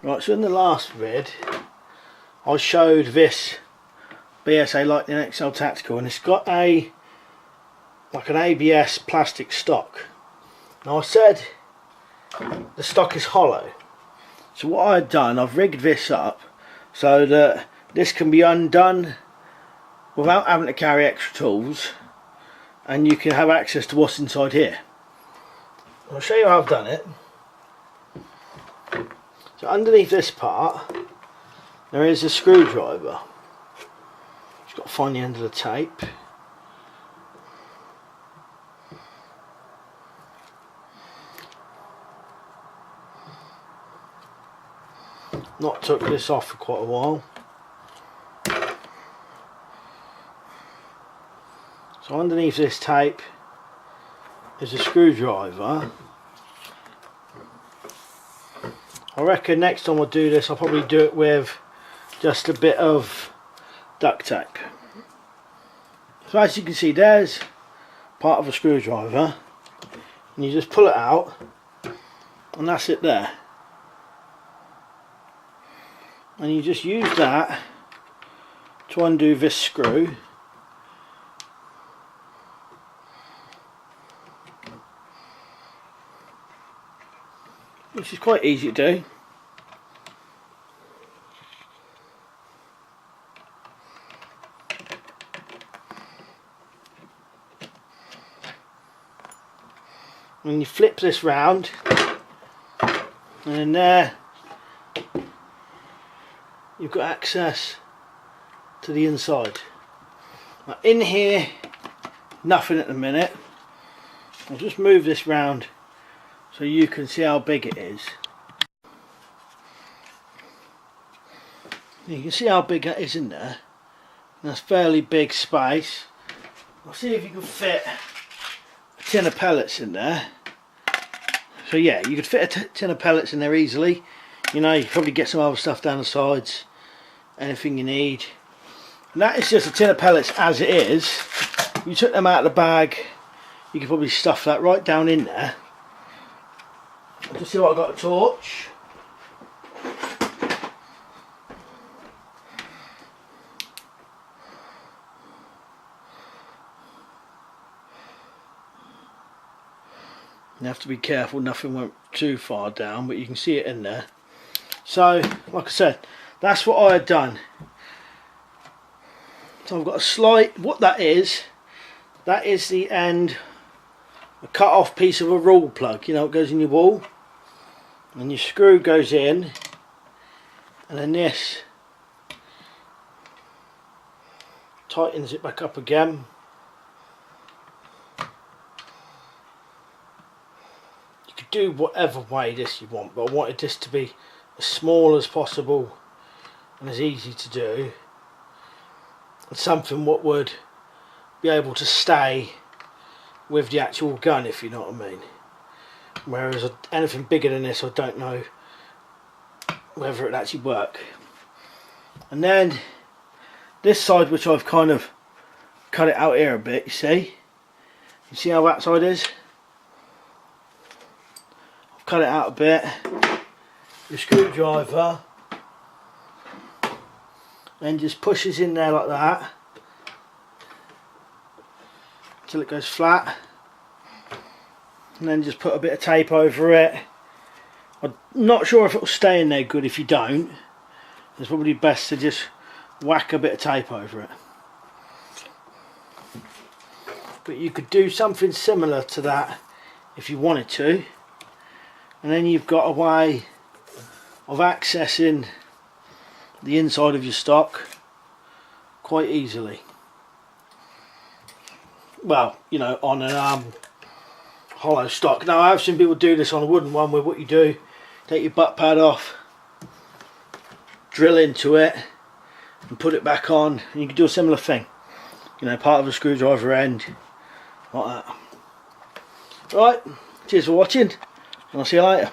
Right, so in the last vid I showed this BSA Lightning XL Tactical, and it's got like an ABS plastic stock. Now I said the stock is hollow, so what I've done, I've rigged this up so that this can be undone without having to carry extra tools, and you can have access to what's inside here. I'll show you how I've done it. So underneath this part there is a screwdriver. Just got to find the end of the tape. Not took this off for quite a while. So underneath this tape is a screwdriver. I reckon next time I do this I'll probably do it with just a bit of duct tape. So as you can see, there's part of a screwdriver, and you just pull it out and that's it there. And you just use that to undo this screw. Which is quite easy to do. And you flip this round, and in there you've got access to the inside. Now in here, nothing at the minute. I'll just move this round so you can see how big it is. You can see how big that is in there. That's fairly big space. I'll see if you can fit a tin of pellets in there. So yeah, you could fit a tin of pellets in there easily. You know, you could probably get some other stuff down the sides, anything you need. And that is just a tin of pellets as it is. You took them out of the bag, you could probably stuff that right down in there. I'll just see what I've got a torch. You have to be careful nothing went too far down, but you can see it in there. So like I said, that's what I had done. So I've got a slight, what that is the end, a cut off piece of a rule plug, you know, it goes in your wall, and your screw goes in, and then this tightens it back up again. You could do whatever way this you want, but I wanted this to be as small as possible and as easy to do, and something what would be able to stay with the actual gun, if you know what I mean. Whereas anything bigger than this, I don't know whether it actually work. And then this side, which I've kind of cut it out here a bit, you see how that side is? I've cut it out a bit. The screwdriver then just pushes in there like that until it goes flat, and then just put a bit of tape over it. I'm not sure if it will stay in there good if you don't. It's probably best to just whack a bit of tape over it. But you could do something similar to that if you wanted to, and then you've got a way of accessing the inside of your stock quite easily. Well, you know, on an hollow stock. Now I have seen people do this on a wooden one, where what you do, take your butt pad off, drill into it and put it back on, and you can do a similar thing, you know, part of a screwdriver end like that. Right, cheers for watching, and I'll see you later.